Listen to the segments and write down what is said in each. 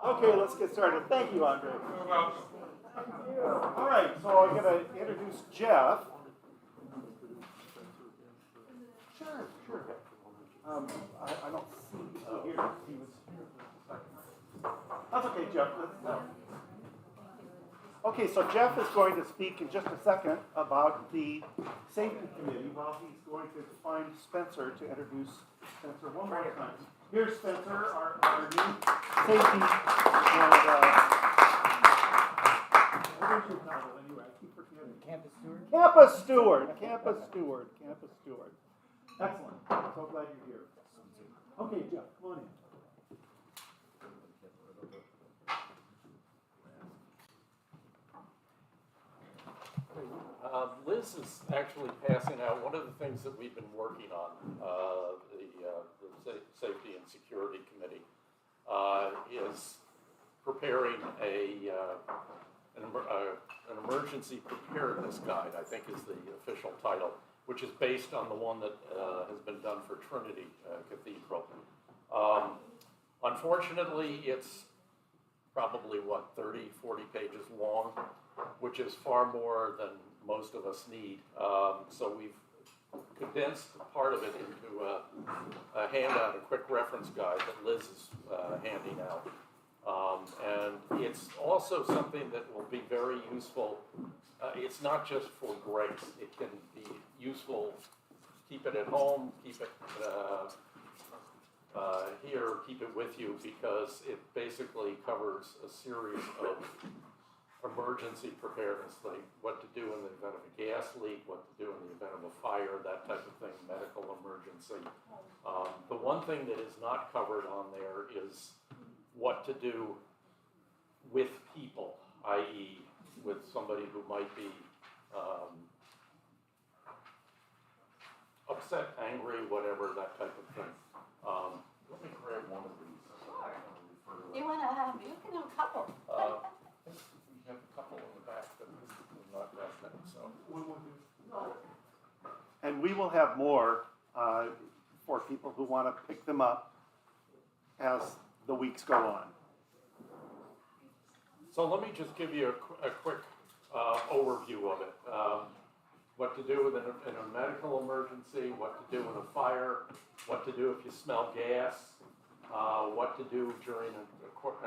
Okay, let's get started. Thank you, Andre. You're welcome. All right, so I'm going to introduce Jeff. Sure. I don't see you here. He was here for a second. That's okay, Jeff. Okay, so Jeff is going to speak in just a second about the safety committee while he's going to find Spencer to introduce Spencer one more time. Here's Spencer, our new safety what is your title anyway? I keep forgetting. Campus steward? Campus steward. Excellent. So glad you're here. Okay, Jeff, come on in. Liz is actually passing out one of the things that we've been working on, the Safety and Security Committee, is preparing an emergency preparedness guide, I think is the official title, which is based on the one that has been done for Trinity Cathedral. Unfortunately, it's probably, 30, 40 pages long, which is far more than most of us need. So we've condensed part of it into a handout, a quick reference guide that Liz is handing out. And it's also something that will be very useful. It's not just for Grace. It can be useful, keep it at home, keep it here, keep it with you, because it basically covers a series of emergency preparedness, like what to do in the event of a gas leak, what to do in the event of a fire, that type of thing, medical emergency. The one thing that is not covered on there is what to do with people, i.e. with somebody who might be upset, angry, whatever, that type of thing. Let me grab one of these. Sure. You want to have, you can have a couple. We have a couple in the back that we're not definite, so. And we will have more for people who want to pick them up as the weeks go on. So let me just give you a quick overview of it. What to do in a medical emergency, what to do in a fire, what to do if you smell gas, what to do during an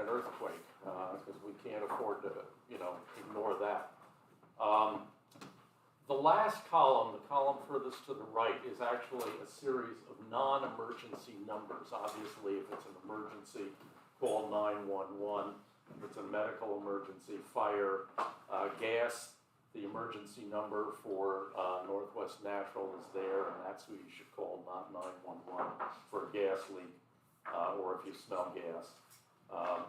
earthquake, because we can't afford to, ignore that. The last column, the column furthest to the right, is actually a series of non-emergency numbers. Obviously, if it's an emergency, call 911. If it's a medical emergency, fire, gas, the emergency number for Northwest Natural is there, and that's who you should call, not 911, for a gas leak, or if you smell gas,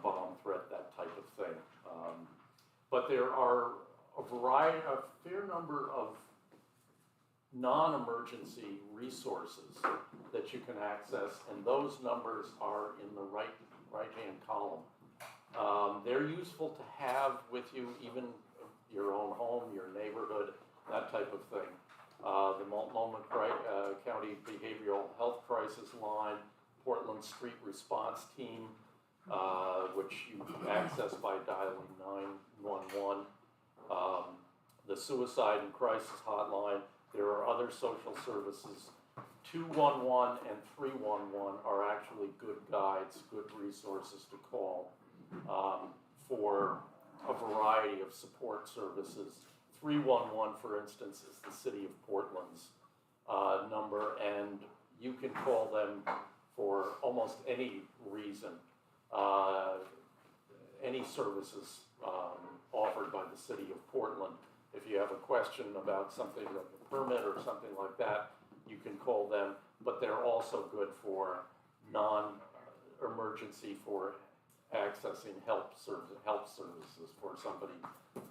bomb threat, that type of thing. But there are a fair number of non-emergency resources that you can access, and those numbers are in the right-hand column. They're useful to have with you, even your own home, your neighborhood, that type of thing. The Multnomah County Behavioral Health Crisis Line, Portland Street Response Team, which you access by dialing 911. The Suicide and Crisis Hotline. There are other social services. 211 and 311 are actually good guides, good resources to call for a variety of support services. 311, for instance, is the City of Portland's number, and you can call them for almost any reason, any services offered by the City of Portland. If you have a question about something like a permit or something like that, you can call them, but they're also good for non-emergency, for accessing help services for somebody,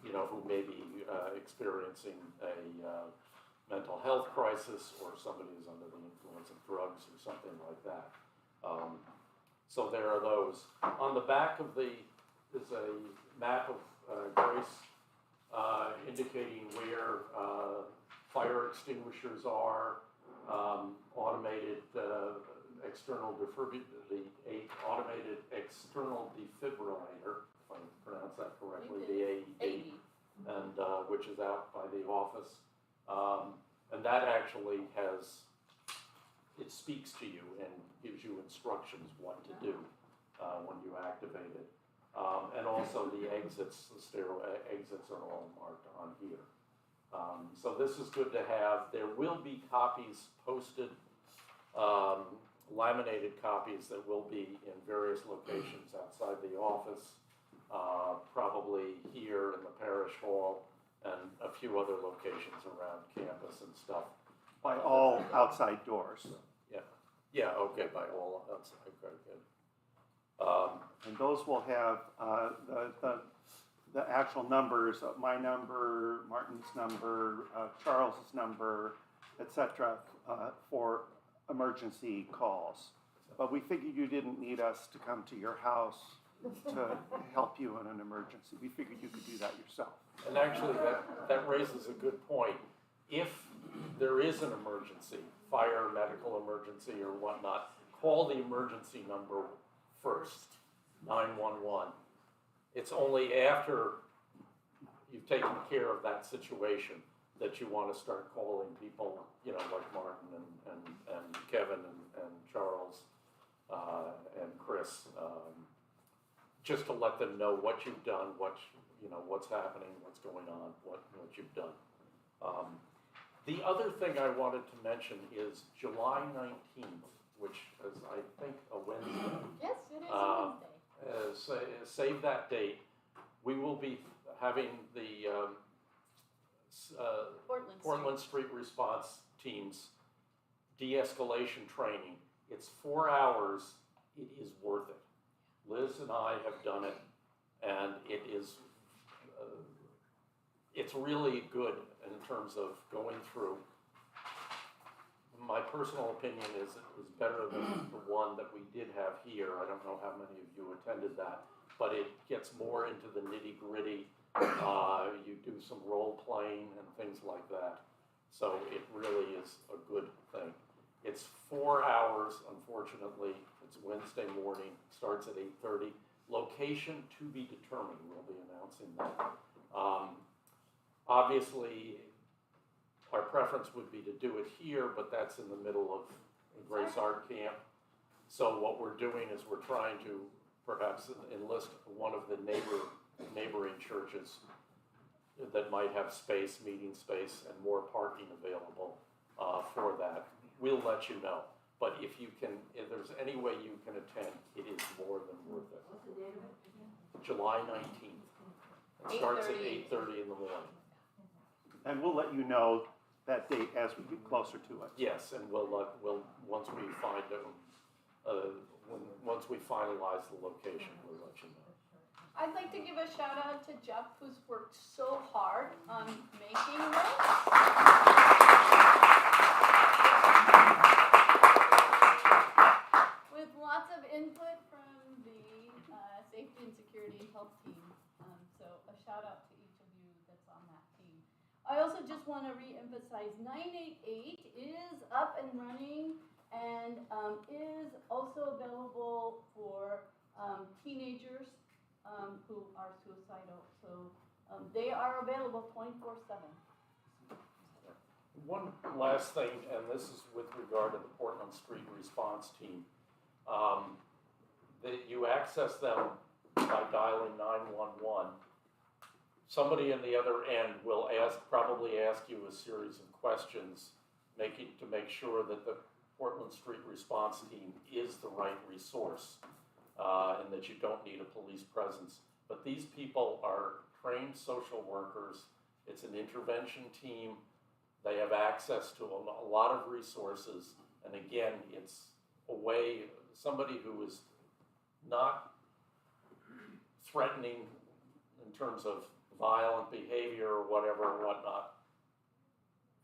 who may be experiencing a mental health crisis, or somebody who's under the influence of drugs or something like that. So there are those. On the back of is a map of Grace, indicating where fire extinguishers are, automated automated external defibrillator, if I pronounce that correctly, You the AED, and which is out by the office. And that actually it speaks to you and gives you instructions what to do when you activate it. And also the exits, the stairway exits are all marked on here. So this is good to have. There will be copies posted, laminated copies that will be in various locations outside the office, probably here in the parish hall, and a few other locations around campus and stuff. By all outside doors. Yeah, okay, by all outside, okay, good. And those will have the actual numbers, my number, Martin's number, Charles's number, etc., for emergency calls. But we figured you didn't need us to come to your house to help you in an emergency. We figured you could do that yourself. And actually, that raises a good point. If there is an emergency, fire, medical emergency, or whatnot, call the emergency number first, 911. It's only after you've taken care of that situation that you want to start calling people, like Martin and Kevin and Charles and Chris, just to let them know what you've done, what's happening, what's going on, what you've done. The other thing I wanted to mention is July 19th, which is, I think, a Wednesday. Yes, it is a Wednesday. Save that date. We will be having the Portland Street Response Team's de-escalation training. It's 4 hours. It is worth it. Liz and I have done it, and it's really good in terms of going through. My personal opinion is it was better than the one that we did have here. I don't know how many of you attended that, but it gets more into the nitty-gritty. You do some role playing and things like that. So it really is a good thing. It's 4 hours, unfortunately. It's Wednesday morning, starts at 8:30. Location to be determined. We'll be announcing that. Obviously, our preference would be to do it here, but that's in the middle of Grace Art Camp. So what we're doing is we're trying to perhaps enlist one of the neighboring churches that might have space, meeting space, and more parking available for that. We'll let you know. But if there's any way you can attend, it is more than worth it. What's the date of it again? July 19th. It starts at 8:30 in the morning. And we'll let you know that date as we get closer to it. Yes, and we'll once we find once we finalize the location, we'll let you know. I'd like to give a shout out to Jeff, who's worked so hard on making this. With lots of input from the safety and security health team. So a shout out to each of you that's on that team. I also just want to re-emphasize 988 is up and running and is also available for teenagers who are suicidal. So they are available 24/7. One last thing, and this is with regard to the Portland Street Response Team. That you access them by dialing 911. Somebody on the other end will probably ask you a series of questions, to make sure that the Portland Street Response Team is the right resource, and that you don't need a police presence. But these people are trained social workers. It's an intervention team. They have access to a lot of resources. And again, it's somebody who is not threatening in terms of violent behavior or whatnot.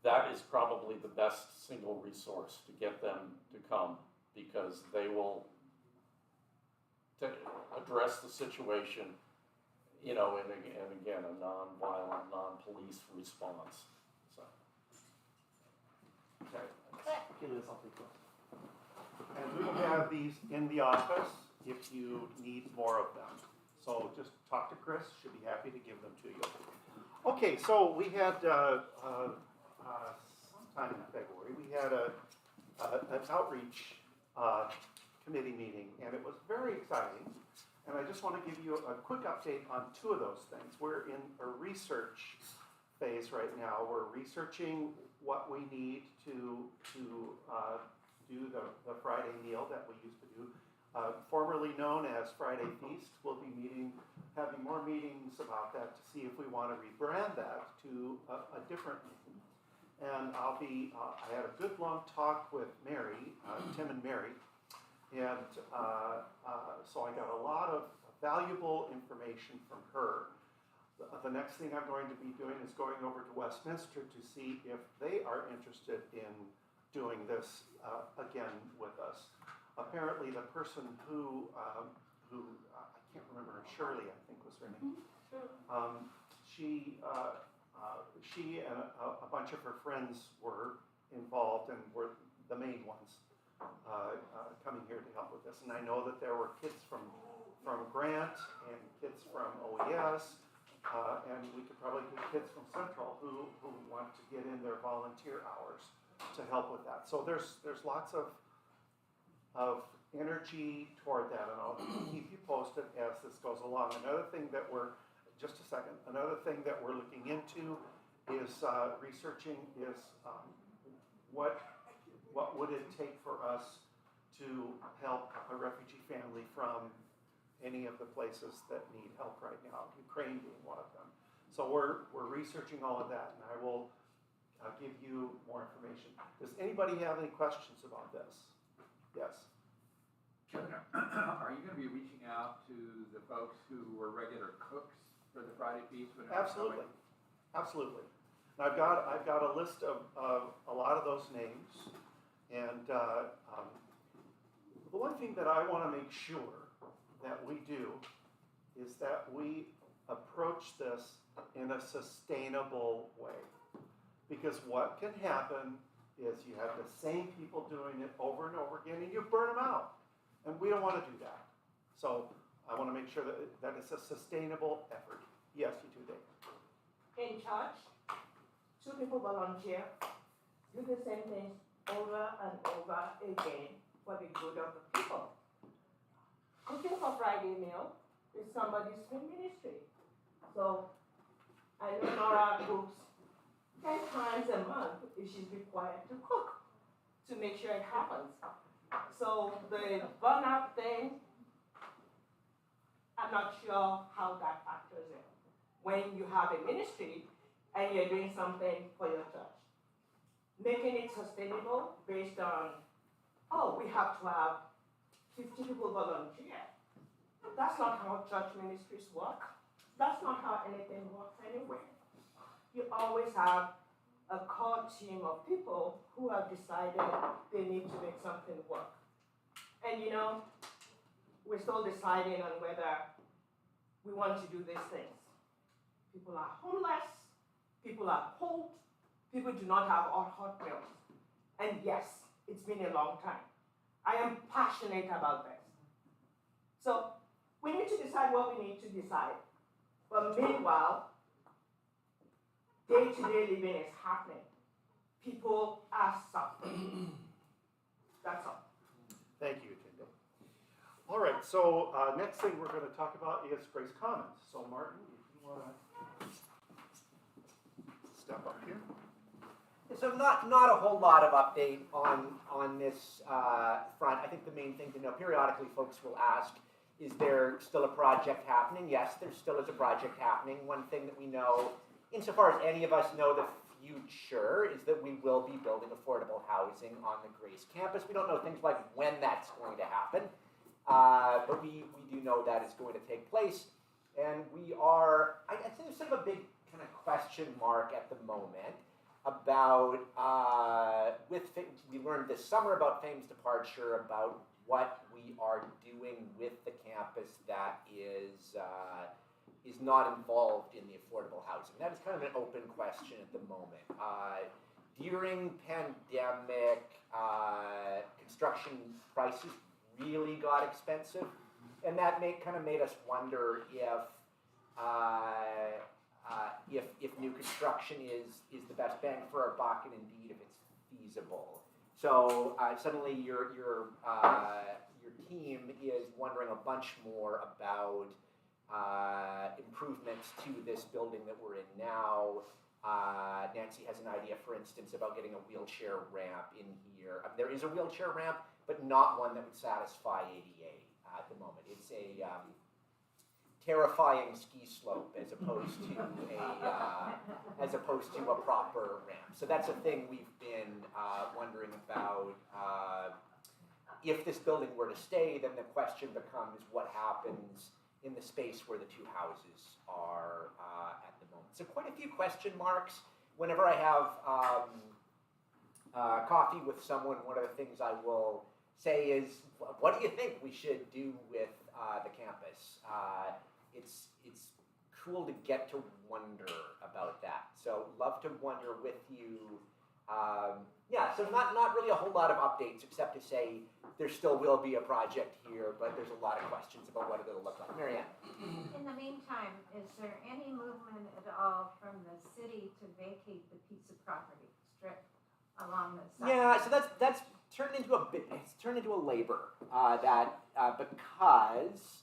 That is probably the best single resource to get them to come, because they will address the situation, and again, a non-violent, non-police response. So, okay. Okay, Liz, I'll take those. And we will have these in the office if you need more of them. So just talk to Chris, she'll be happy to give them to you. Okay, so we had, sometime in February, we had an outreach committee meeting, and it was very exciting. And I just want to give you a quick update on two of those things. We're in a research phase right now. We're researching what we need to do the Friday meal that we used to do. Formerly known as Friday Feast. We'll be having more meetings about that to see if we want to rebrand that to a different name. And I had a good long talk with Mary, Tim and Mary, and so I got a lot of valuable information from her. The next thing I'm going to be doing is going over to Westminster to see if they are interested in doing this again with us. Apparently, the person who I can't remember, Shirley, I think was her name. She and a bunch of her friends were involved and were the main ones coming here to help with this. And I know that there were kids from Grant and kids from OES, and we could probably get kids from Central who want to get in their volunteer hours to help with that. So there's lots of energy toward that, and I'll keep you posted as this goes along. Another thing that we're looking into is researching is what would it take for us to help a refugee family from any of the places that need help right now, Ukraine being one of them. So we're researching all of that, and I will give you more information. Does anybody have any questions about this? Yes. Kevin, are you going to be reaching out to the folks who were regular cooks for the Friday Feast? Absolutely, absolutely. And I've got a list of a lot of those names, and the one thing that I want to make sure that we do is that we approach this in a sustainable way, because what can happen is you have the same people doing it over and over again, and you burn them out. And we don't want to do that. So I want to make sure that it's a sustainable effort. Yes, you do, Dave. In church, 2 people volunteer, do the same things over and over again for the good of the people. Cooking for Friday meal is somebody's ministry. So I know Nora cooks 10 times a month if she's required to cook to make sure it happens. So the burnout thing, I'm not sure how that factors in. When you have a ministry and you're doing something for your church, making it sustainable based on, we have to have 50 people volunteer. That's not how church ministries work. That's not how anything works anywhere. You always have a core team of people who have decided they need to make something work. And we're still deciding on whether we want to do these things. People are homeless, people are cold, people do not have hot meals. And yes, it's been a long time. I am passionate about this. So we need to decide what we need to decide. But meanwhile, day-to-day living is happening. People are suffering. That's all. Thank you, Tunde. All right, so next thing we're going to talk about is Grace Commons. So Martin, if you want to step up here. So not a whole lot of update on this front. I think the main thing to know, periodically folks will ask, is there still a project happening? Yes, there still is a project happening. One thing that we know, insofar as any of us know the future, is that we will be building affordable housing on the Grace campus. We don't know things like when that's going to happen, but we do know that it's going to take place. And we are, I'd say there's sort of a big kind of question mark at the moment about, we learned this summer about Fame's departure, about what we are doing with the campus that is not involved in the affordable housing. That is kind of an open question at the moment. During pandemic, construction prices really got expensive, and that kind of made us wonder if new construction is the best bang for our buck, and indeed if it's feasible. So suddenly your team is wondering a bunch more about improvements to this building that we're in now. Nancy has an idea, for instance, about getting a wheelchair ramp in here. There is a wheelchair ramp, but not one that would satisfy ADA at the moment. It's a terrifying ski slope as opposed to a proper ramp. So that's a thing we've been wondering about. If this building were to stay, then the question becomes what happens in the space where the two houses are at the moment. So quite a few question marks. Whenever I have coffee with someone, one of the things I will say is, what do you think we should do with the campus? It's cool to get to wonder about that. So love to wonder with you. So not really a whole lot of updates except to say there still will be a project here, but there's a lot of questions about what it'll look like. Marianne. In the meantime, is there any movement at all from the city to vacate the piece of property strip along the side? Yeah, so that's turned into it's turned into a labor because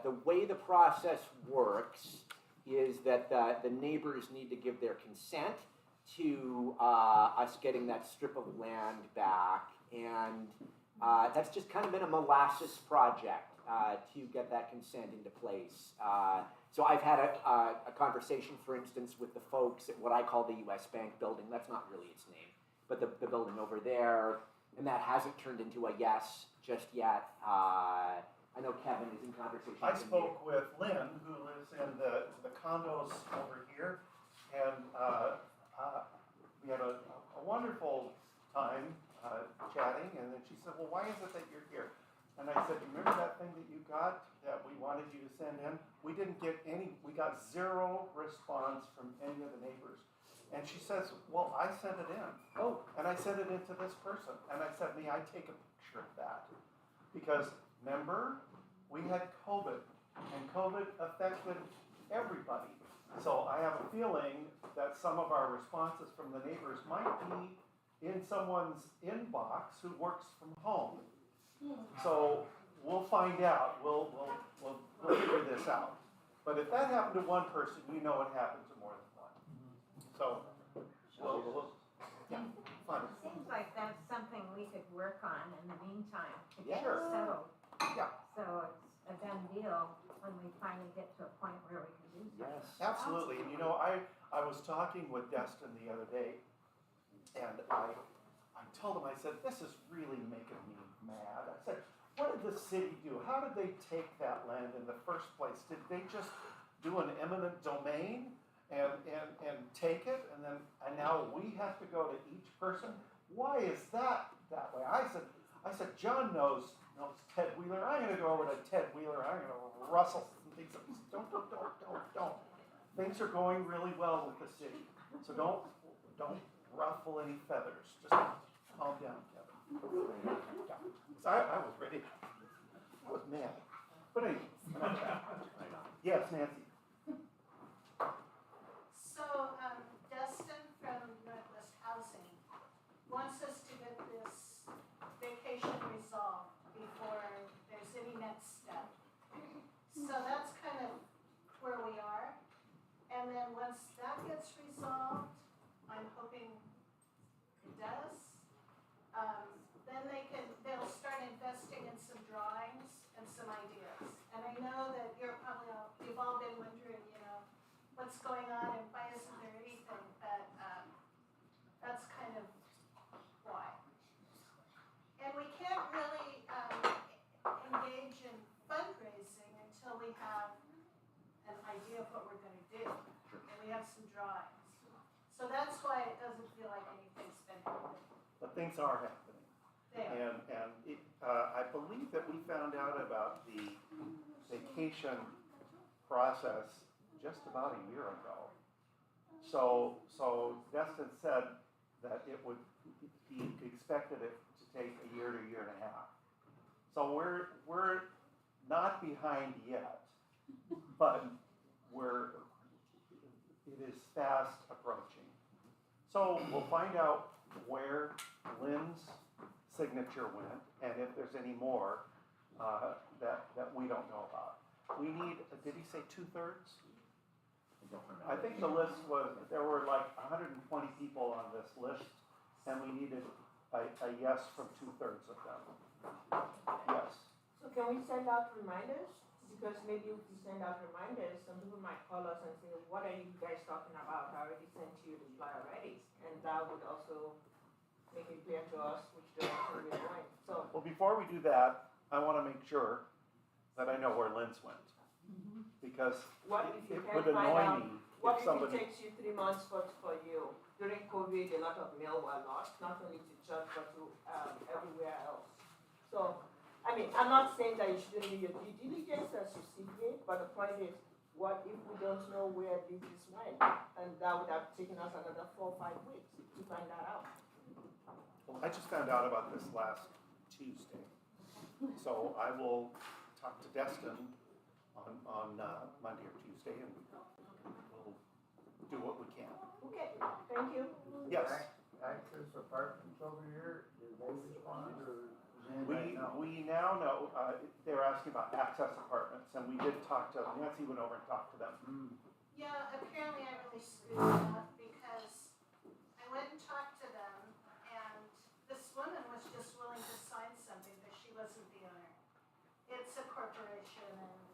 the way the process works is that the neighbors need to give their consent to us getting that strip of land back, and that's just kind of been a molasses project to get that consent into place. So I've had a conversation, for instance, with the folks at what I call the U.S. Bank building. That's not really its name, but the building over there, and that hasn't turned into a yes just yet. I know Kevin is in conversation. I spoke with Lynn, who lives in the condos over here, and we had a wonderful time chatting, and then she said, well, why is it that you're here? And I said, remember that thing that you got that we wanted you to send in? We got zero response from any of the neighbors. And she says, well, I sent it in. Oh, and I sent it in to this person. And I said, may I take a picture of that? Because remember, we had COVID, and COVID affected everybody. So I have a feeling that some of our responses from the neighbors might be in someone's inbox who works from home. So we'll find out. We'll figure this out. But if that happened to one person, you know it happened to more than one. So yeah, fun. It seems like that's something we could work on in the meantime to get Yeah. it settled. Yeah. So it's a done deal when we finally get to a point where we can do something. Yes. Absolutely. And I was talking with Destin the other day, and I told him, I said, this is really making me mad. I said, what did the city do? How did they take that land in the first place? Did they just do an eminent domain and take it, and now we have to go to each person? Why is that way? I said, John knows Ted Wheeler. I'm going to go over to Ted Wheeler. I'm going to rustle some things. Don't. Things are going really well with the city, so don't ruffle any feathers. Just calm down, Kevin. So I was ready. I was mad. But anyway. Yes, Nancy. So, Dustin from Northwest Housing wants us to get this vacation resolved before there's any next step. So that's kind of where we are. And then once that gets resolved, I'm hoping it does, then they'll start investing in some drawings and some ideas. And I know that you've all been wondering, what's going on and why isn't there anything, but that's kind of why. And we can't really engage in fundraising until we have an idea of what we're going to do, and we have some drawings. So that's why it doesn't feel like anything's been happening. But things are happening. There. And I believe that we found out about the vacation process just about a year ago. So Destin said that it would, he expected it to take a year to a year and a half. So we're not behind yet, but it is fast approaching. So we'll find out where Lynn's signature went, and if there's any more that we don't know about. We need, did he say 2/3? I think the list was, there were like 120 people on this list, and we needed a yes from 2/3 of them. Yes. So can we send out reminders? Because maybe if we send out reminders, some people might call us and say, what are you guys talking about? I already sent you a reply already. And that would also make it clear to us which direction we're going. So, Well, before we do that, I want to make sure that I know where Lynn's went. Because what if you it can't would find annoy out? me What if if it somebody. takes you 3 months for you? During COVID, a lot of mail were lost, not only to church, but to everywhere else. So, I mean, I'm not saying that you shouldn't do your due diligence as you see it, but the point is, what if we don't know where this went? And that would have taken us another 4 or 5 weeks to find that out. Well, I just found out about this last Tuesday. So I will talk to Destin on Monday or Tuesday, and we'll do what we can. Okay, thank you. Yes, Access apartments over here, did they respond or? we now know, they're asking about access apartments, and we did talk to, Nancy went over and talked to them. Yeah, apparently I really screwed up because I went and talked to them and this woman was just willing to sign something, but she wasn't the owner. It's a corporation and,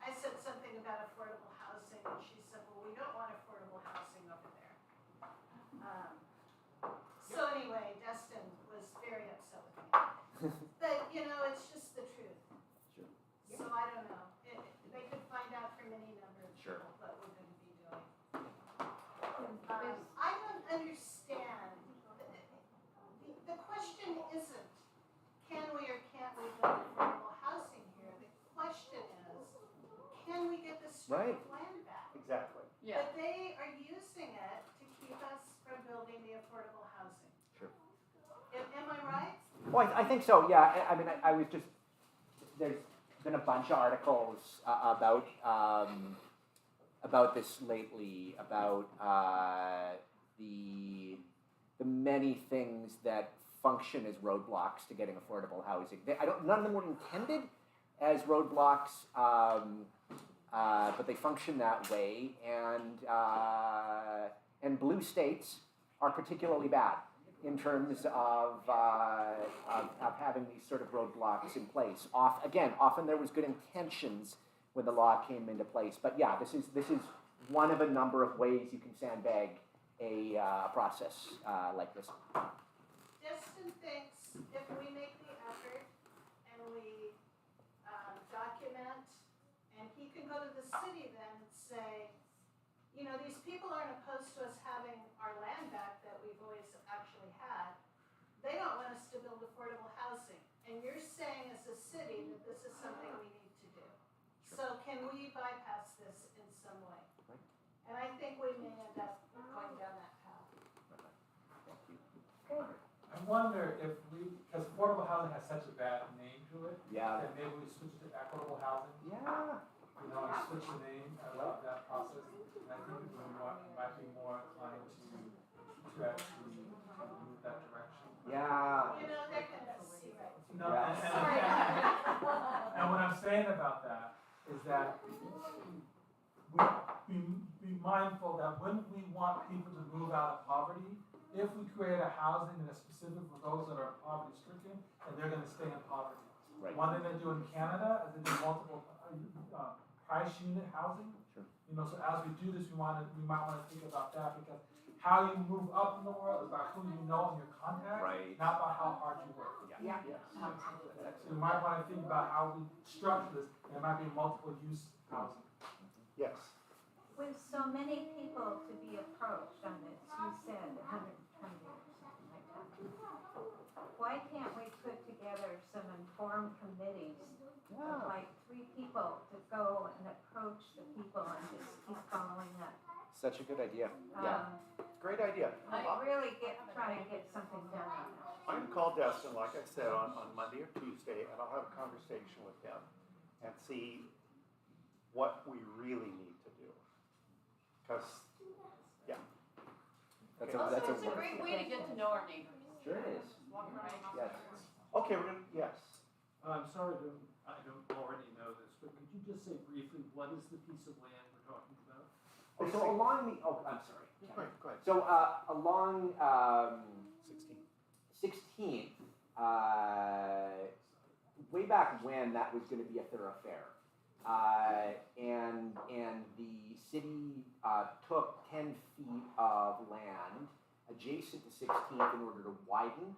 I said something about affordable housing and she said, well, we don't want affordable housing over there. So anyway, Destin was very upset with me. But, you know, it's just the truth. Sure. So I don't know. They could find out from any number of Sure. people what we're going to be doing. I don't understand. The question isn't, can we or can't we build affordable housing here? The question is, can we get this strip of land back? Exactly. Yeah. But they are using it to keep us from building the affordable housing. Sure. Am I right? Well, I think so, yeah. I mean, I was just, there's been a bunch of articles about this lately, about the many things that function as roadblocks to getting affordable housing. None of them were intended as roadblocks, but they function that way, and blue states are particularly bad in terms of having these sort of roadblocks in place. Often there was good intentions when the law came into place, but yeah, this is one of a number of ways you can sandbag a process like this. Destin thinks if we make the effort and we document, and he can go to the city then and say, you know, these people aren't opposed to us having our land back that we've always actually had. They don't want us to build affordable housing. And you're saying as a city that this is something we need to do. So can we bypass this in some way? Right. And I think we may end up going down that path. I wonder if because affordable housing has such a bad name to it, Yeah. that maybe we switch to equitable housing, Yeah. you know, and switch the name. I love that process, and I think people might be more inclined to actually move that direction. Yeah. You know, they're gonna see right. No, Yeah. Sorry. and what I'm saying about that is that we be mindful that when we want people to move out of poverty, if we create a housing that is specific for those that are poverty stricken, and they're gonna stay in poverty. Right. One thing they do in Canada is they do multiple price unit housing. Sure. You know, so as we do this, we might wanna think about that, because how you move up in the world is about who you know and your contacts, Right. not about how hard you work. Yeah. So we might wanna think about how we structure this, and it might be multiple use housing. Yes. With so many people to be approached on this, you said 120 or something like that. Why can't we put together some informed committees Yeah. of like 3 people to go and approach the people and just keep following up? Such a good idea. Yeah. Great idea. Really try to get something done on that. I'm gonna call Destin, like I said, on Monday or Tuesday, and I'll have a conversation with him and see what we really need to do. Cause, yeah. That's Okay. a It's a great way to get to know our neighbors. Sure it is. Walk around. Yes. Okay, we're gonna, yes. I'm sorry I don't already know this, but could you just say briefly, what is the piece of land we're talking about? So along the, I'm sorry. Go ahead, go ahead. So along 16th, way back when that was going to be a thoroughfare, and the city took 10 feet of land adjacent to 16th in order to widen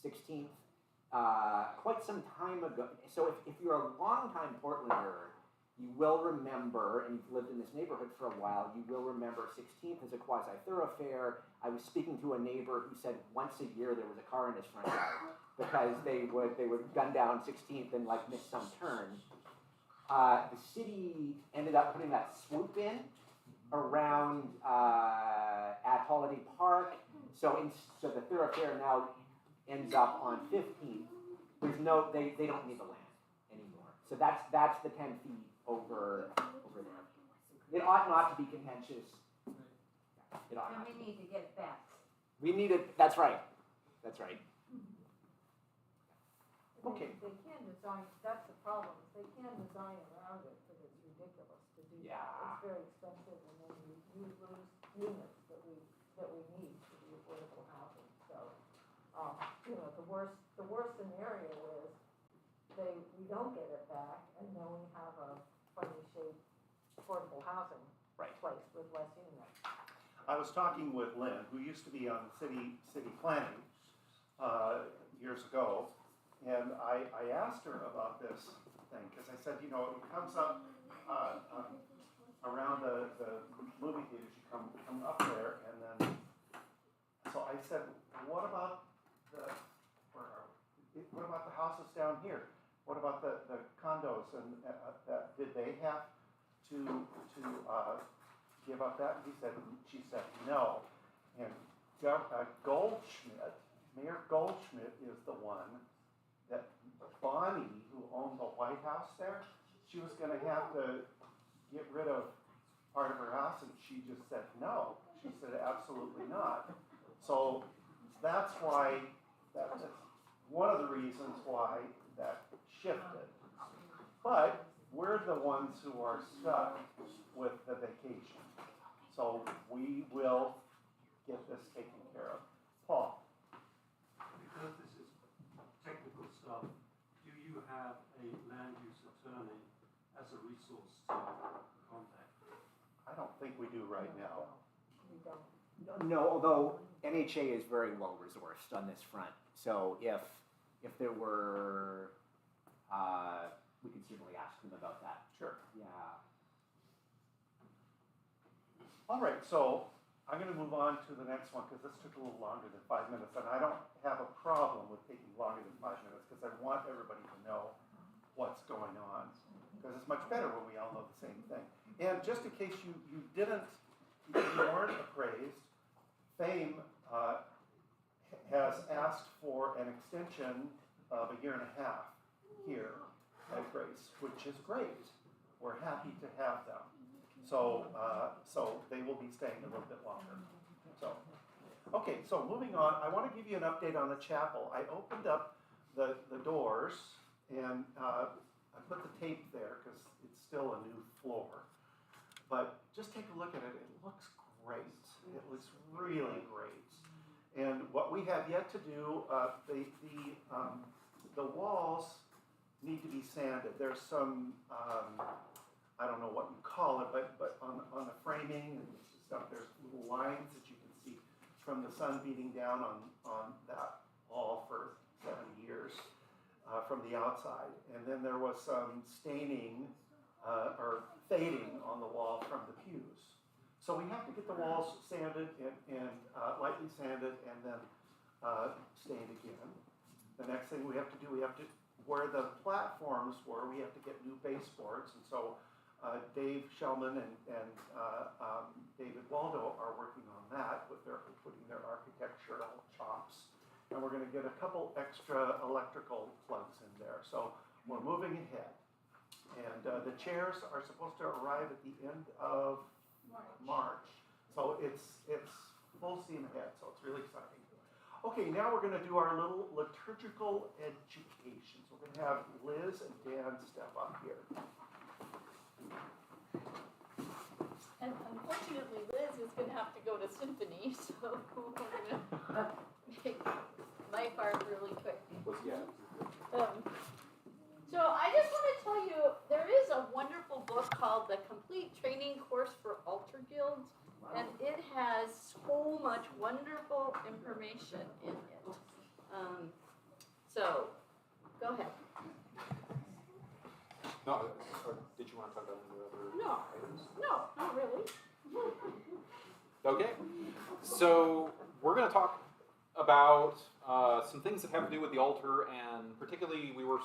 16th quite some time ago. So if you're a longtime Portlander, you will remember, and you've lived in this neighborhood for a while, you will remember 16th as a quasi-thoroughfare. I was speaking to a neighbor who said once a year there was a car in his front yard because they would gun down 16th and like miss some turn. The city ended up putting that swoop in around at Holiday Park. So the thoroughfare now ends up on 15th. There's no, they don't need the land anymore. So that's the 10 feet over there. It ought not to be contentious. It ought And not. we need to get it back. We need it, that's right. That's right. Okay. They can design, that's the problem, they can design around it, but it's ridiculous to do that. Yeah. It's very expensive, and then you lose units that we need to be affordable housing, so, the worst scenario is we don't get it back, and then we have a funny shaped affordable housing Right. place with less units. I was talking with Lynn, who used to be on city planning years ago, and I asked her about this thing, because I said, it comes up around the movie theaters, you come up there, and then, so I said, what about the houses down here? What about the condos, and did they have to give up that? She said no, and Mayor Goldschmidt is the one that Bonnie, who owned the White House there, she was gonna have to get rid of part of her house, and she just said no. She said absolutely not. So that's why, that's one of the reasons why that shifted. But we're the ones who are stuck with the vacation. So we will get this taken care of. Paul? Because this is technical stuff, do you have a land use attorney as a resource to contact? I don't think we do right now. We don't. No, although NHA is very well resourced on this front. So if there were, we could certainly ask them about that. Sure. Yeah. All right, so I'm going to move on to the next one because this took a little longer than 5 minutes, and I don't have a problem with taking longer than 5 minutes because I want everybody to know what's going on, because it's much better when we all know the same thing. And just in case you weren't appraised, FAME has asked for an extension of 1.5 years here at Grace, which is great. We're happy to have them. So they will be staying a little bit longer. So, okay, so moving on, I want to give you an update on the chapel. I opened up the doors and I put the tape there because it's still a new floor. But just take a look at it. It looks great. It looks really great. And what we have yet to do, the walls need to be sanded. There's some, I don't know what you call it, but on the framing and stuff, there's little lines that you can see from the sun beating down on that wall for 70 years from the outside. And then there was some staining or fading on the wall from the pews. So we have to get the walls sanded and lightly sanded and then stained again. The next thing we have to do, where the platforms were, we have to get new baseboards. And so Dave Shellman and David Waldo are working on that with putting their architectural chops. And we're going to get a couple extra electrical plugs in there. So we're moving ahead. And the chairs are supposed to arrive at the end of March. So it's full steam ahead. So it's really exciting. Okay, now we're going to do our little liturgical education. So we're going to have Liz and Dan step up here. And unfortunately, Liz is going to have to go to symphony, so we're going to make my part really quick. So I just want to tell you, there is a wonderful book called The Complete Training Course for Altar Guilds, and it has so much wonderful information in it. So, go ahead. No, or did you want to talk about any other items? No, not really. Okay, so we're going to talk about some things that have to do with the altar, and particularly we were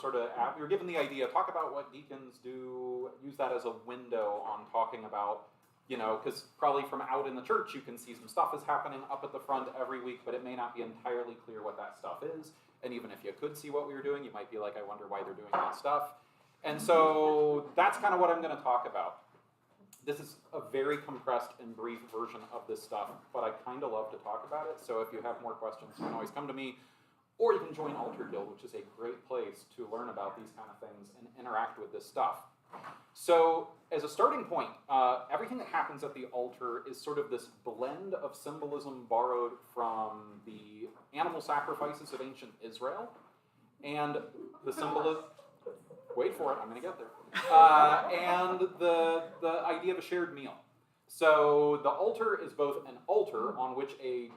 given the idea, talk about what deacons do, use that as a window on talking about, because probably from out in the church you can see some stuff is happening up at the front every week, but it may not be entirely clear what that stuff is, and even if you could see what we were doing, you might be like, I wonder why they're doing that stuff. And so that's kind of what I'm going to talk about. This is a very compressed and brief version of this stuff, but I kind of love to talk about it. So if you have more questions, you can always come to me, or you can join Altar Guild, which is a great place to learn about these kind of things and interact with this stuff. So as a starting point, everything that happens at the altar is sort of this blend of symbolism borrowed from the animal sacrifices of ancient Israel and the symbolism. Wait for it, I'm going to get there. And the idea of a shared meal. So the altar is both an altar on which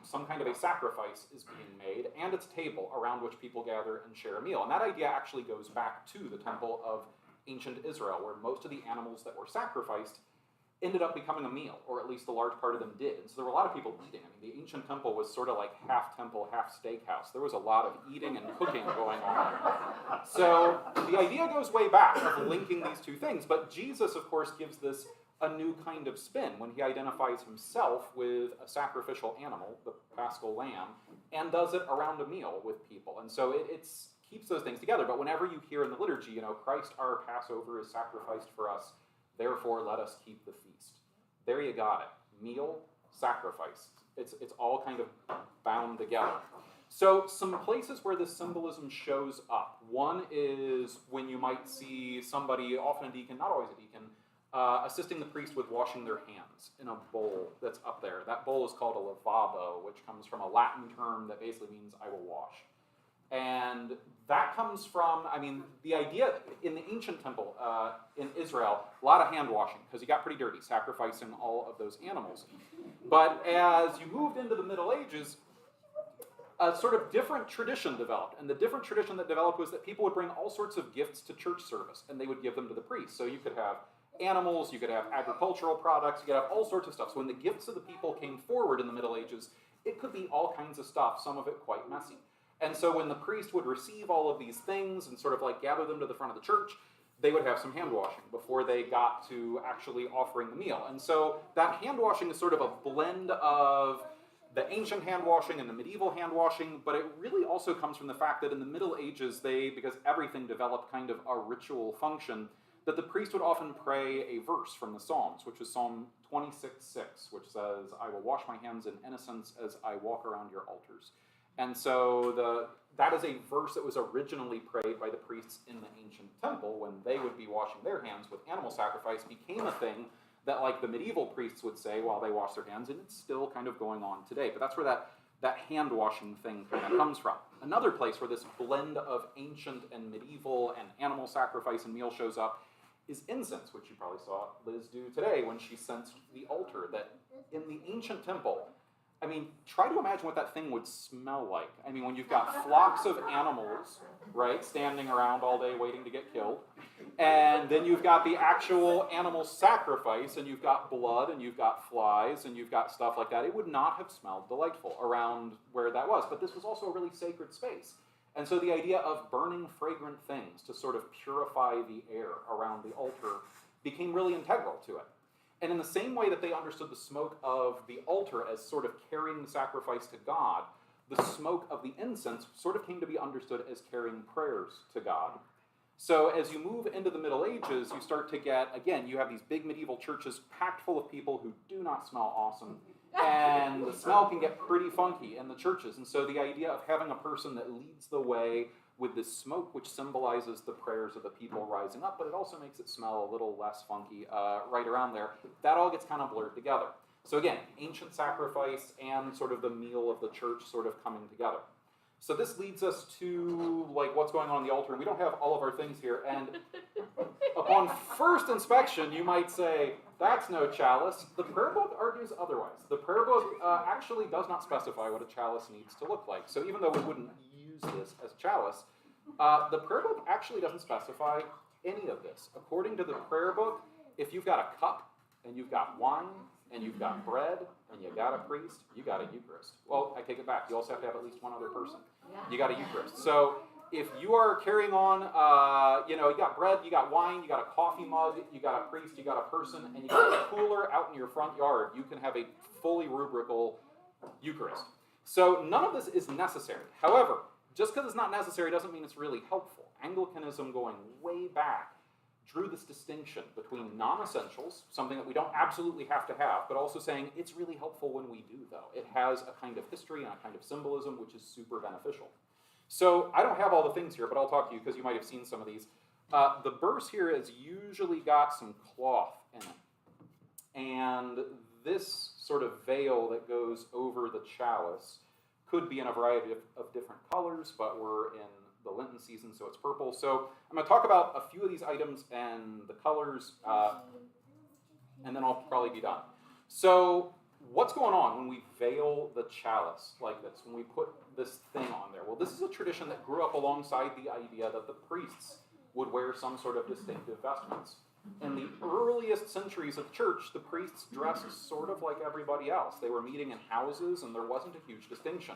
some kind of a sacrifice is being made, and it's a table around which people gather and share a meal. And that idea actually goes back to the temple of ancient Israel, where most of the animals that were sacrificed ended up becoming a meal, or at least a large part of them did. And so there were a lot of people eating. I mean, the ancient temple was sort of like half temple, half steakhouse. There was a lot of eating and cooking going on. So the idea goes way back of linking these two things, but Jesus, of course, gives this a new kind of spin when he identifies himself with a sacrificial animal, the Paschal lamb, and does it around a meal with people. And so it keeps those things together. But whenever you hear in the liturgy, Christ our Passover is sacrificed for us, therefore let us keep the feast. There you got it. Meal, sacrifice. It's all kind of bound together. So some places where this symbolism shows up. One is when you might see somebody, often a deacon, not always a deacon, assisting the priest with washing their hands in a bowl that's up there. That bowl is called a lavabo, which comes from a Latin term that basically means I will wash. And that comes from, the idea in the ancient temple in Israel, a lot of hand washing, because you got pretty dirty, sacrificing all of those animals. But as you moved into the Middle Ages, a sort of different tradition developed. And the different tradition that developed was that people would bring all sorts of gifts to church service, and they would give them to the priest. So you could have animals, you could have agricultural products, you could have all sorts of stuff. So when the gifts of the people came forward in the Middle Ages, it could be all kinds of stuff, some of it quite messy. And so when the priest would receive all of these things and sort of like gather them to the front of the church, they would have some hand washing before they got to actually offering the meal. And so that hand washing is sort of a blend of the ancient hand washing and the medieval hand washing, but it really also comes from the fact that in the Middle Ages, because everything developed kind of a ritual function, that the priest would often pray a verse from the Psalms, which is Psalm 26:6, which says, I will wash my hands in innocence as I walk around your altars. And so that is a verse that was originally prayed by the priests in the ancient temple when they would be washing their hands with animal sacrifice, became a thing that like the medieval priests would say while they wash their hands, and it's still kind of going on today. But that's where that hand washing thing kind of comes from. Another place where this blend of ancient and medieval and animal sacrifice and meal shows up is incense, which you probably saw Liz do today when she censed the altar. That in the ancient temple, try to imagine what that thing would smell like. When you've got flocks of animals, right, standing around all day waiting to get killed, and then you've got the actual animal sacrifice, and you've got blood, and you've got flies, and you've got stuff like that, it would not have smelled delightful around where that was. But this was also a really sacred space. And so the idea of burning fragrant things to sort of purify the air around the altar became really integral to it. And in the same way that they understood the smoke of the altar as sort of carrying the sacrifice to God, the smoke of the incense sort of came to be understood as carrying prayers to God. So as you move into the Middle Ages, you start to get, again, you have these big medieval churches packed full of people who do not smell awesome, and the smell can get pretty funky in the churches. And so the idea of having a person that leads the way with this smoke, which symbolizes the prayers of the people rising up, but it also makes it smell a little less funky right around there, that all gets kind of blurred together. So again, ancient sacrifice and sort of the meal of the church sort of coming together. So this leads us to like what's going on the altar, and we don't have all of our things here, and upon first inspection, you might say, that's no chalice. The prayer book argues otherwise. The prayer book actually does not specify what a chalice needs to look like. So even though we wouldn't use this as chalice, the prayer book actually doesn't specify any of this. According to the prayer book, if you've got a cup, and you've got wine, and you've got bread, and you got a priest, you got a Eucharist. Well, I take it back. You also have to have at least one other person. You got a Eucharist. So if you are carrying on, you got bread, you got wine, you got a coffee mug, you got a priest, you got a person, and you got a cooler out in your front yard, you can have a fully rubrical Eucharist. So none of this is necessary. However, just because it's not necessary doesn't mean it's really helpful. Anglicanism, going way back, drew this distinction between non-essentials, something that we don't absolutely have to have, but also saying it's really helpful when we do, though. It has a kind of history and a kind of symbolism which is super beneficial. So I don't have all the things here, but I'll talk to you because you might have seen some of these. The burse here has usually got some cloth in it. And this sort of veil that goes over the chalice could be in a variety of different colors, but we're in the Lenten season, so it's purple. So I'm going to talk about a few of these items and the colors, and then I'll probably be done. So what's going on when we veil the chalice like this, when we put this thing on there? Well, this is a tradition that grew up alongside the idea that the priests would wear some sort of distinctive vestments. In the earliest centuries of the church, the priests dressed sort of like everybody else. They were meeting in houses, and there wasn't a huge distinction.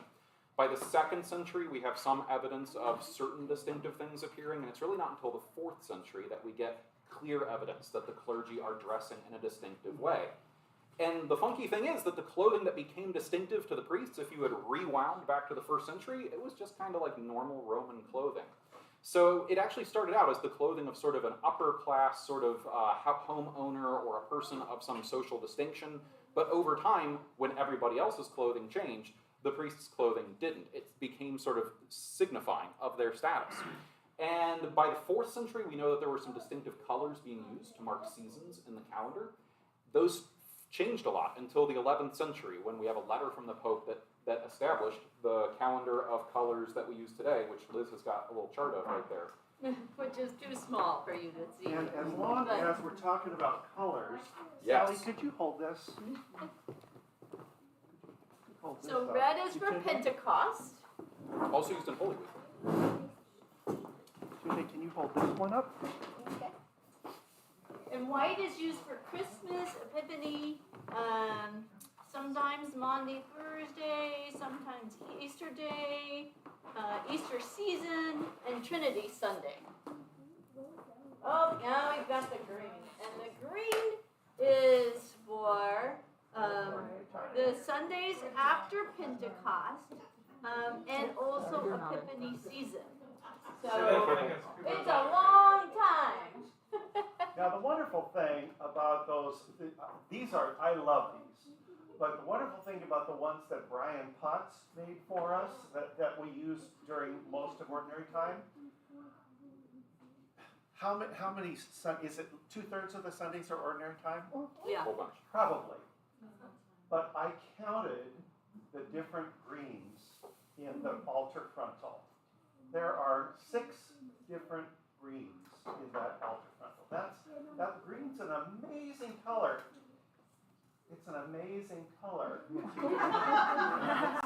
By the 2nd century, we have some evidence of certain distinctive things appearing, and it's really not until the 4th century that we get clear evidence that the clergy are dressing in a distinctive way. And the funky thing is that the clothing that became distinctive to the priests, if you had rewound back to the 1st century, it was just kind of like normal Roman clothing. So it actually started out as the clothing of sort of an upper class sort of homeowner or a person of some social distinction, but over time, when everybody else's clothing changed, the priest's clothing didn't. It became sort of signifying of their status. And by the 4th century, we know that there were some distinctive colors being used to mark seasons in the calendar. Those changed a lot until the 11th century, when we have a letter from the Pope that established the calendar of colors that we use today, which Liz has got a little chart of right there. Which is too small for you to see. And as long as we're talking about colors, Yes. Sally, could you hold this? Hold this So up. red is You for can- Pentecost. Also used in Holy Week. Julie, can you hold this one up? Okay. And white is used for Christmas, Epiphany, sometimes Maundy Thursday, sometimes Easter Day, Easter season, and Trinity Sunday. Oh, now we've got the green. And the green is for the Sundays after Pentecost, and also Epiphany season. So it's a long time. Now, the wonderful thing about I love these, but the wonderful thing about the ones that Brian Potts made for us, that we use during most of ordinary time, how many, is it 2/3 of the Sundays are ordinary time? Yeah. A whole bunch. Probably. But I counted the different greens in the altar frontal. There are 6 different greens in that altar frontal. That green's an amazing color. It's an amazing color. It's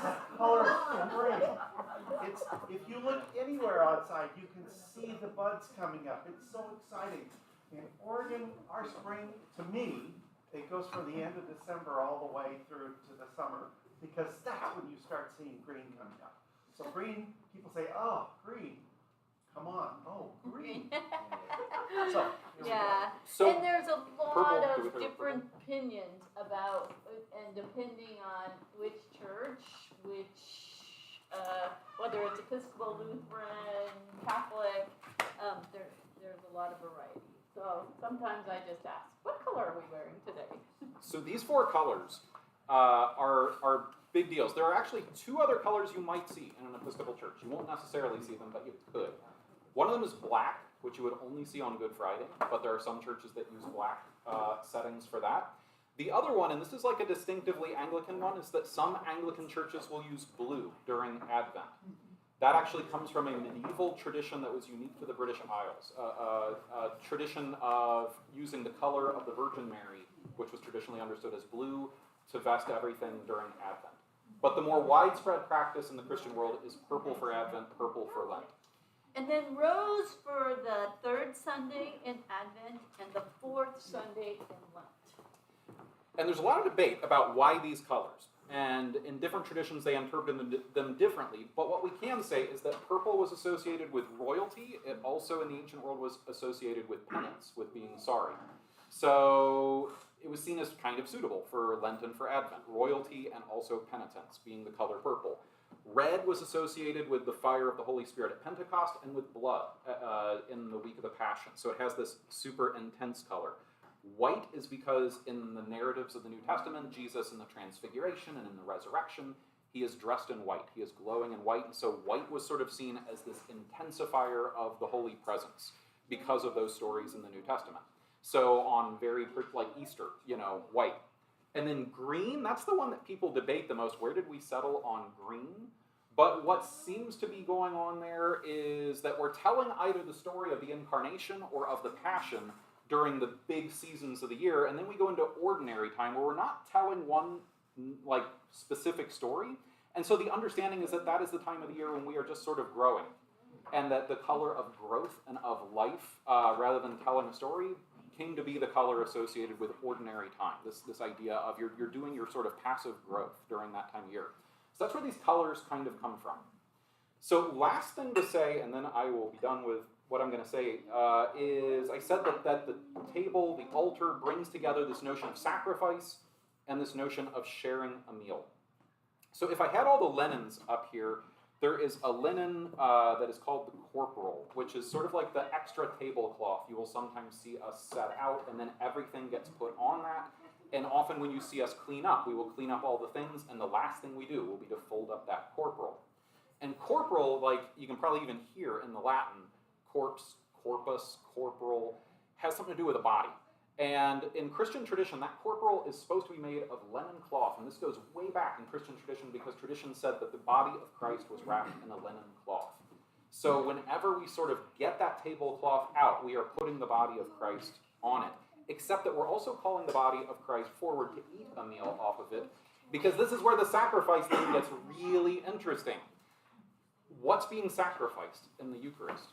that color of spring. If you look anywhere outside, you can see the buds coming up. It's so exciting. In Oregon, our spring, to me, it goes from the end of December all the way through to the summer, because that's when you start seeing green coming up. So green, people say, oh, green. Come on, oh, green. So, Yeah, So and there's a lot purple, do we of throw different opinions about, and depending on which church, whether it's Episcopal, Lutheran, Catholic, there's a lot of variety. So sometimes I just ask, what color are we wearing today? So these 4 colors are big deals. There are actually 2 other colors you might see in an Episcopal church. You won't necessarily see them, but you could. One of them is black, which you would only see on Good Friday, but there are some churches that use black settings for that. The other one, and this is like a distinctively Anglican one, is that some Anglican churches will use blue during Advent. That actually comes from a medieval tradition that was unique to the British Isles, a tradition of using the color of the Virgin Mary, which was traditionally understood as blue, to vest everything during Advent. But the more widespread practice in the Christian world is purple for Advent, purple for Lent. And then rose for the 3rd Sunday in Advent and the 4th Sunday in Lent. And there's a lot of debate about why these colors. And in different traditions, they interpret them differently. But what we can say is that purple was associated with royalty. It also, in the ancient world, was associated with penance, with being sorry. So it was seen as kind of suitable for Lent and for Advent. Royalty and also penitence being the color purple. Red was associated with the fire of the Holy Spirit at Pentecost and with blood in the week of the Passion. So it has this super intense color. White is because in the narratives of the New Testament, Jesus in the Transfiguration and in the Resurrection, he is dressed in white. He is glowing in white. And so white was sort of seen as this intensifier of the Holy Presence because of those stories in the New Testament. So on like Easter, white. And then green, that's the one that people debate the most. Where did we settle on green? But what seems to be going on there is that we're telling either the story of the Incarnation or of the Passion during the big seasons of the year, and then we go into ordinary time where we're not telling one specific story. And so the understanding is that that is the time of the year when we are just sort of growing, and that the color of growth and of life, rather than telling a story, came to be the color associated with ordinary time. This idea of you're doing your sort of passive growth during that time of year. So that's where these colors kind of come from. So last thing to say, and then I will be done with what I'm going to say, is I said that the table, the altar, brings together this notion of sacrifice and this notion of sharing a meal. So if I had all the linens up here, there is a linen that is called the corporal, which is sort of like the extra tablecloth you will sometimes see us set out, and then everything gets put on that. And often when you see us clean up, we will clean up all the things, and the last thing we do will be to fold up that corporal. And corporal, like you can probably even hear in the Latin, corpse, corpus, corporal, has something to do with a body. And in Christian tradition, that corporal is supposed to be made of linen cloth. And this goes way back in Christian tradition because tradition said that the body of Christ was wrapped in a linen cloth. So whenever we sort of get that tablecloth out, we are putting the body of Christ on it. Except that we're also calling the body of Christ forward to eat a meal off of it, because this is where the sacrifice thing gets really interesting. What's being sacrificed in the Eucharist?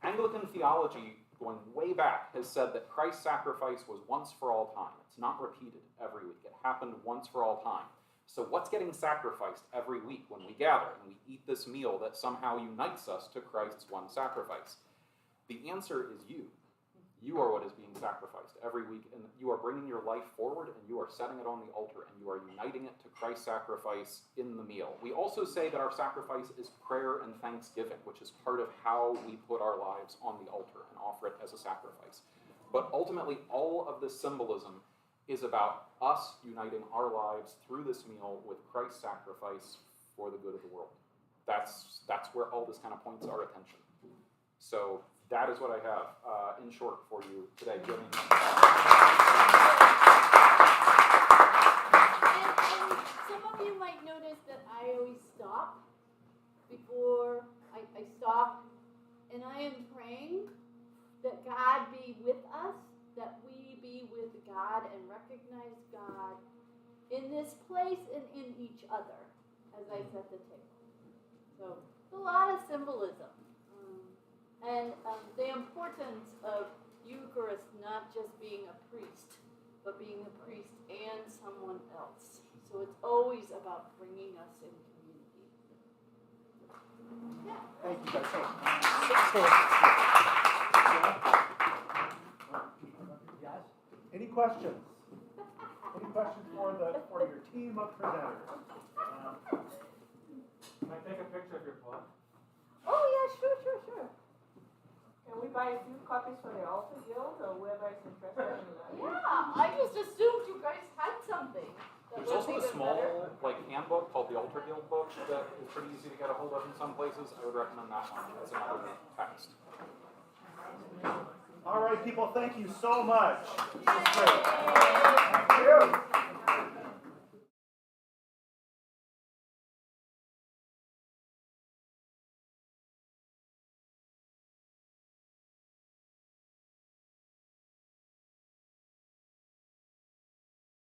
Anglican theology, going way back, has said that Christ's sacrifice was once for all time. It's not repeated every week. It happened once for all time. So what's getting sacrificed every week when we gather and we eat this meal that somehow unites us to Christ's one sacrifice? The answer is you. You are what is being sacrificed every week, and you are bringing your life forward, and you are setting it on the altar, and you are uniting it to Christ's sacrifice in the meal. We also say that our sacrifice is prayer and thanksgiving, which is part of how we put our lives on the altar and offer it as a sacrifice. But ultimately, all of this symbolism is about us uniting our lives through this meal with Christ's sacrifice for the good of the world. That's where all this kind of points our attention. So that is what I have, in short, for you today. Do you have anything? And some of you might notice that I always stop before I stop, and I am praying that God be with us, that we be with God and recognize God in this place and in each other as I set the table. So it's a lot of symbolism. And the importance of Eucharist not just being a priest, but being a priest and someone else. So it's always about bringing us in community. Yeah. Thank you guys. Yes? Any questions? Any questions for your team of presenters? Can I take a picture of your book? Oh, yeah, sure. Can we buy a few copies for the Alter Guild or whoever is interested in that? Yeah, I just assumed you guys had something. That There's was also a even small better. handbook called the Alter Guild book that is pretty easy to get a hold of in some places. I would recommend that one as another text. All right, people, thank you so much. Yay! Thank you.